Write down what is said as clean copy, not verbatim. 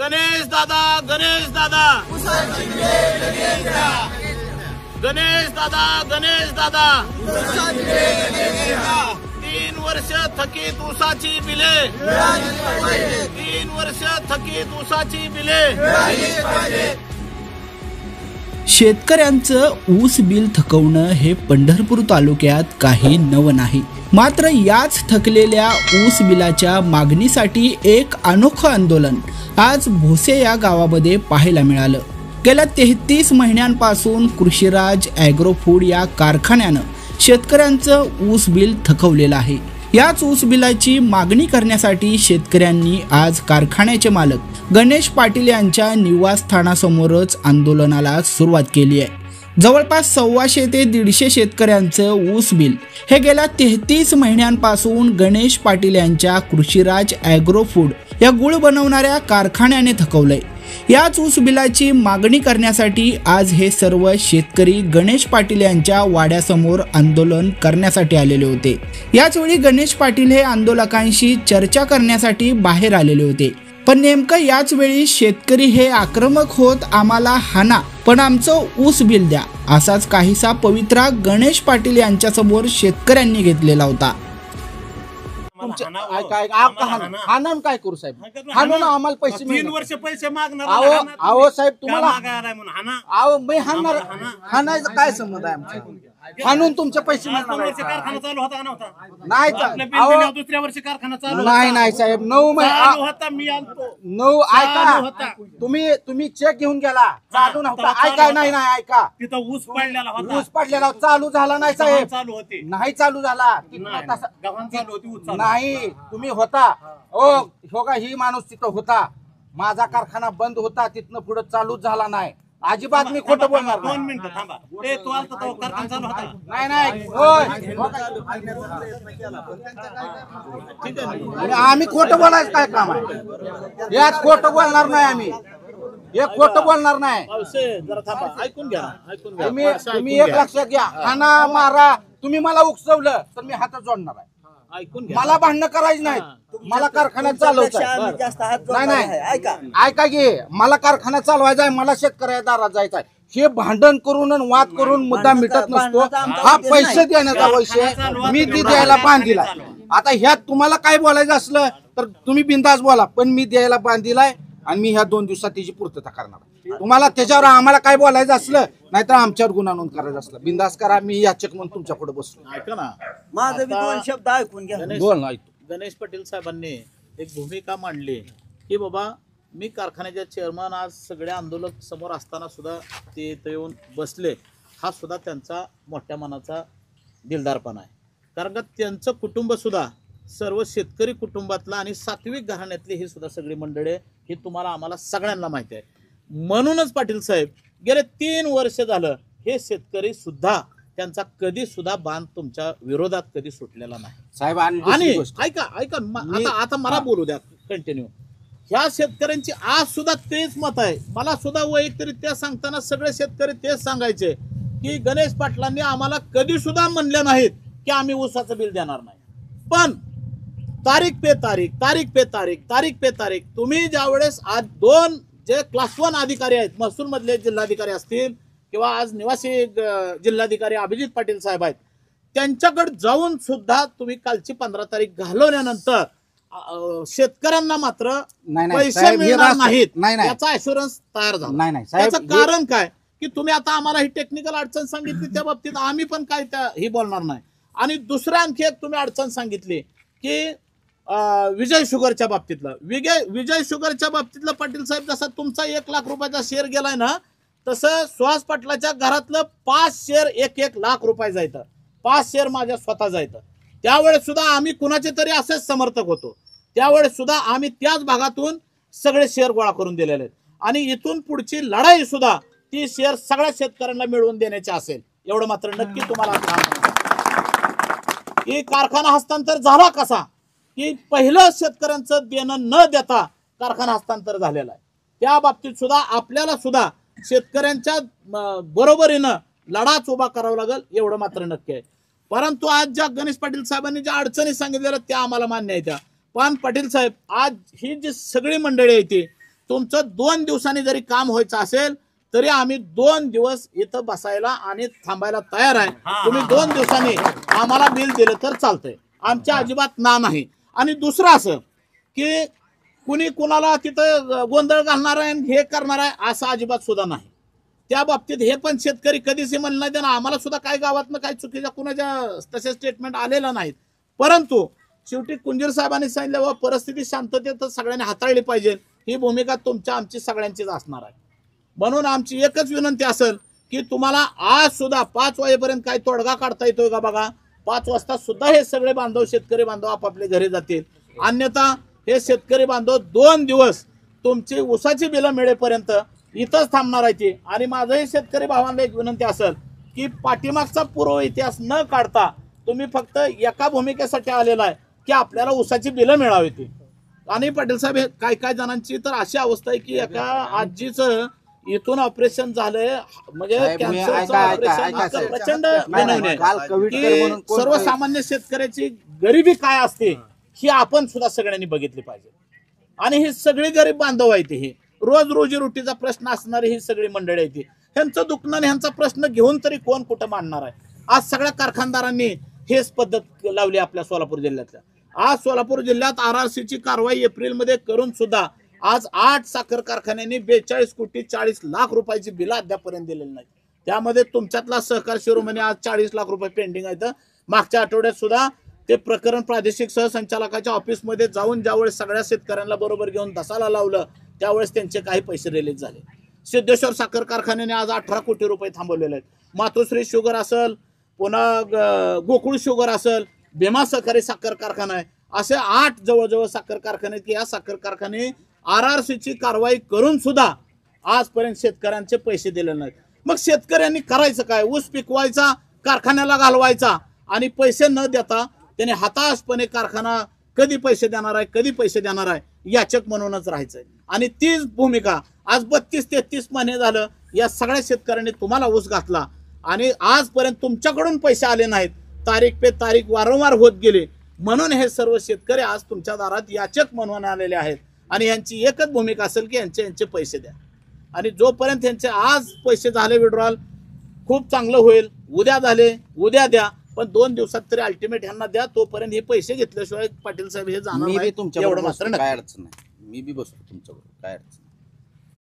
गणेश दादा, गणेश दादा, गणेश दादा, गणेश दादा, 3 वर्ष थकीत ऊसाची बिले, 3 वर्ष थकीत ऊसाची बिले. शेतकऱ्यांचं ऊस बिल थकवणं हे पंढरपूर तालुक्यात काही नवं नाही. मात्र याच थकलेल्या ऊस बिलाच्या मागणीसाठी एक अनोखं आंदोलन आज भोसे या गावामध्ये पाहायला मिळालं. गेल्या 33 महिन्यांपासून कृषीराज ॲग्रो फूड या कारखान्यानं शेतकऱ्यांचं ऊस बिल थकवलेलं आहे. याच ऊस बिलाची मागणी करण्यासाठी शेतकऱ्यांनी आज कारखान्याचे मालक गणेश पाटील यांच्या निवासस्थानासमोरच आंदोलनाला सुरुवात केली आहे. जवळपास 125 ते 150 शेतकऱ्यांचं ऊस बिल हे गेल्या 33 महिन्यांपासून गणेश पाटील यांच्या कृषीराज ॲग्रो फूड या गुळ बनवणाऱ्या कारखान्याने थकवलंय. याच ऊस बिलाची मागणी करण्यासाठी आज हे सर्व शेतकरी गणेश पाटील यांच्या वाड्यासमोर आंदोलन करण्यासाठी आलेले होते. याचवेळी गणेश पाटील हे आंदोलकांशी चर्चा करण्यासाठी बाहेर आलेले होते. पण नेमकं याच वेळी शेतकरी हे आक्रमक होत आम्हाला हाना पण आमचं ऊस बिल द्या असाच काहीसा पवित्रा गणेश पाटील यांच्या समोर शेतकऱ्यांनी घेतलेला होता. हाणून काय करू साहेब, हाणून आम्हाला पैसे 3 वर्ष पैसे मागणार. अहो साहेब तुम्हाला हाना. अहो मी हाणणार, हाणायचं काय संबंध आहे आमचा? हाणून तुमचे पैसे कारखाना चालू होता का नव्हता? नाही. दुसऱ्या वर्षी कारखाना चालू नाही साहेब 9 महिने होता. मी आणतो 9 ऐका तुम्ही चेक घेऊन गेला चालू नव्हता. ऐका नाही ऐका तिथं ऊस पडलेला होता. ऊस पडलेला चालू झाला नाही साहेब. चालू होते नाही चालू झाला गव्हाण चालू होती. ऊस नाही तुम्ही होता. हो का ही माणूस तिथं होता. माझा कारखाना बंद होता. तिथनं पुढे चालूच झाला नाही. अजिबात मी खोटं बोलणार. 2 मिनिटं थांबा. तू आलता तो कारखाना चालू होता. नाही आम्ही खोटं बोलायचं काय काम आहे? यात खोटं बोलणार नाही आम्ही. हे खोटं बोलणार नाही. जरा थांबा. ऐकून घ्या. तुम्ही एक लक्षात घ्या. हाना मारा तुम्ही मला उकसवलं तर मी हातात जोडणार आहे. ऐकून घ्या. मला भांडणं करायचं नाही. मला कारखाना चालवायचा नाही. ऐका की मला कारखाना चालवायचा आहे. मला शेतकऱ्या दारात जायचा आहे. हे भांडण करून वाद करून मुद्दा मिटत नसतो. हा पैसे देण्याचा विषय मी ती द्यायला बांधिलाय. आता ह्यात तुम्हाला काय बोलायचं असलं तर तुम्ही बिंदास बोला. पण मी द्यायला बांधिलाय आणि मी ह्या 2 दिवसात त्याची पूर्तता करणार. तुम्हाला त्याच्यावर आम्हाला काय बोलायचं असलं नाहीतर आमच्यावर गुन्हा नोंद करायचा असला बिंदास करा. मी याचक म्हणून तुमच्या पुढे बसलो. ऐका ना माझं 2 शब्द ऐकून घ्या. बोल ना. गणेश पाटील साहेबांनी एक भूमिका मांडली की बाबा मी कारखान्याच्या चेअरमन आज सगळे आंदोलक समोर असताना सुद्धा ते येऊन बसले. हा सुद्धा त्यांचा मोठ्या मनाचा दिलदारपणा आहे. कारण का त्यांचं कुटुंब सुद्धा सर्व शेतकरी कुटुंबातला आणि सात्विक घराण्यातली ही सुद्धा सगळी मंडळी ही तुम्हाला आम्हाला सगळ्यांना माहिती आहे. म्हणूनच पाटील साहेब गेले 3 वर्ष झालं हे शेतकरी सुद्धा त्यांचा कधी सुद्धा बांध तुमच्या विरोधात कधी सुटलेला नाही साहेब. आणि ऐका आता मला बोलू द्या कंटिन्यू. ह्या शेतकऱ्यांची आज सुद्धा तेच मत आहे. मला सुद्धा वैयक्तिकरित्या सांगताना सगळे शेतकरी तेच सांगायचे की गणेश पाटलांनी आम्हाला कधी सुद्धा म्हणले नाहीत की आम्ही ऊसाचं बिल देणार नाही. पण तारीख पे तारीख तुम्ही ज्यावेळेस आज 2 जे क्लास 1 अधिकारी आहेत महसूल मधले जिल्हाधिकारी असतील किंवा आज निवासी जिल्हाधिकारी अभिजित पाटील साहेब आहेत त्यांच्याकडे जाऊन सुद्धा तुम्ही कालची 15 तारीख घालवल्यानंतर शेतकऱ्यांना मात्र पैसे मिळणार नाहीत याचा ऍश्युरन्स तयार झाला. त्याचं कारण काय की तुम्ही आता आम्हाला ही टेक्निकल अडचण सांगितली त्या बाबतीत आम्ही पण काय ही बोलणार नाही. आणि दुसऱ्या आणखी एक तुम्ही अडचण सांगितली की विजय शुगरच्या बाबतीतलं विजय शुगरच्या बाबतीतलं पाटील साहेब जसा तुमचा 1 लाख रुपयाचा शेअर गेलाय ना तसं सुहास पाटलाच्या घरातलं 5 शेअर 1 लाख रुपये जायचं. 5 शेअर माझ्या स्वतः जायचं. त्यावेळेस सुद्धा आम्ही कुणाचे तरी असेच समर्थक होतो. त्यावेळेस सुद्धा आम्ही त्याच भागातून सगळे शेअर गोळा करून दिलेले आहेत. आणि इथून पुढची लढाई सुद्धा ती शेअर सगळ्या शेतकऱ्यांना मिळवून देण्याची असेल एवढं मात्र नक्की तुम्हाला. ही कारखाना हस्तांतर झाला कसा की पहिलं शेतकऱ्यांचं देणं न देता कारखाना हस्तांतर झालेला आहे. त्या बाबतीत सुद्धा आपल्याला सुद्धा शेतकऱ्यांच्या बरोबरीनं लढाच उभा करावा लागेल एवढं मात्र नक्की आहे. परंतु आज ज्या गणेश पाटील साहेबांनी ज्या अडचणी सांगितलेल्या त्या आम्हाला मान्य आहेत. पण पाटील साहेब आज ही जी सगळी मंडळी आहे ती तुमचं 2 दिवसांनी जरी काम व्हायचं असेल तरी आम्ही 2 दिवस इथं बसायला आणि थांबायला तयार आहे. तुम्ही 2 दिवसांनी आम्हाला बिल दिलं तर चालतंय, आमच्या अजिबात ना नाही. आणि दुसरं असं की कुणी कुणाला तिथं गोंधळ घालणार आहे आणि हे करणार आहे असं अजिबात सुद्धा नाही. त्या बाबतीत हे पण शेतकरी कधीच म्हणलं नाही देणार. आम्हाला सुद्धा काही गावातनं काही चुकीच्या कुणाच्या तसे स्टेटमेंट आलेलं नाहीत. परंतु शेवटी कुंजीर साहेबांनी सांगितलं व परिस्थिती शांततेत सगळ्यांनी हाताळली पाहिजे, ही भूमिका तुमच्या आमची सगळ्यांचीच असणार आहे. म्हणून आमची एकच विनंती असेल की तुम्हाला आज सुद्धा 5 वाजेपर्यंत काही तोडगा काढता येतोय का बघा. 5 वाजता सुद्धा हे सगळे बांधव शेतकरी बांधव आपापले घरी जातील. अन्यथा हे शेतकरी बांधव 2 दिवस तुमची ऊसाची बिलं मिळेपर्यंत इथंच थांबणार आहे ते. आणि माझंही शेतकरी भावांना एक विनंती असेल की पाठीमागचा पूर्व इतिहास न काढता तुम्ही फक्त एका भूमिकेसाठी आलेला आहे की आपल्याला ऊसाची बिलं मिळावी ती. आणि पाटील साहेब काय काय जणांची तर अशी अवस्था आहे की एका आजीचं इथून ऑपरेशन झालंय म्हणजे कॅन्सरचं ऑपरेशन प्रचंड बनवणे की सर्वसामान्य शेतकऱ्याची गरिबी काय असते ही आपण सुद्धा सगळ्यांनी बघितली पाहिजे. आणि ही सगळी गरीब बांधव आहेत, हे रोज रोजीरोटीचा प्रश्न असणारी ही सगळी मंडळी आहेत. ह्यांचं दुखणं आणि ह्यांचा प्रश्न घेऊन तरी कोण कुठं मांडणार आहे. आज सगळ्या कारखानदारांनी हेच पद्धत लावली आपल्या सोलापूर जिल्ह्यातल्या. आज सोलापूर जिल्ह्यात RRCची कारवाई एप्रिलमध्ये करून सुद्धा आज 8 साखर कारखान्यांनी 42 कोटी 40 लाख रुपयाची बिलं अद्यापर्यंत दिलेली नाही. त्यामध्ये तुमच्यातला सहकार शिरोमणी आज 40 लाख रुपये पेंडिंग आहेत. मागच्या आठवड्यात सुद्धा ते प्रकरण प्रादेशिक सहसंचालकाच्या ऑफिसमध्ये जाऊन ज्यावेळेस सगळ्या शेतकऱ्यांना बरोबर घेऊन दसाला लावलं त्यावेळेस त्यांचे काही पैसे रिलीज झाले. सिद्धेश्वर साखर कारखान्याने आज 18 कोटी रुपये थांबवलेले आहेत. मातोश्री शुगर असेल, पुन्हा गोकुळ शुगर असेल, भीमा सहकारी साखर कारखाना आहे, असे 8 जवळजवळ साखर कारखाने की या साखर कारखाने RRCची कारवाई करून सुद्धा आजपर्यंत शेतकऱ्यांचे पैसे दिले नाहीत. मग शेतकऱ्यांनी करायचं काय. ऊस पिकवायचा, कारखान्याला घालवायचा आणि पैसे न देता त्याने हताशपणे कारखाना कधी पैसे देणार आहे कधी पैसे देणार आहे याचक म्हणूनच राहायचंय. आणि तीच भूमिका आज 32-33 महिने झालं या सगळ्या शेतकऱ्यांनी तुम्हाला ऊस घातला आणि आजपर्यंत तुमच्याकडून पैसे आले नाहीत. तारीख पे तारीख वारंवार होत गेले. म्हणून हे सर्व शेतकरी आज तुमच्या दारात याचक म्हणून आलेले आहेत. आणि यांची एकच भूमिका असेल की यांचे पैसे द्या. आणि जोपर्यंत यांचे आज पैसे झाले विड्रॉल खूप चांगलं होईल. उद्या झाले उद्या द्या, पण 2 दिवसात तरी अल्टिमेट यांना द्या. तोपर्यंत हे पैसे घेतल्याशिवाय पाटील साहेब हे जाणार नाही. एवढं मात्र काय अडचण नाही. मी बी बसतो तुमच्याबरोबर, काय अडचण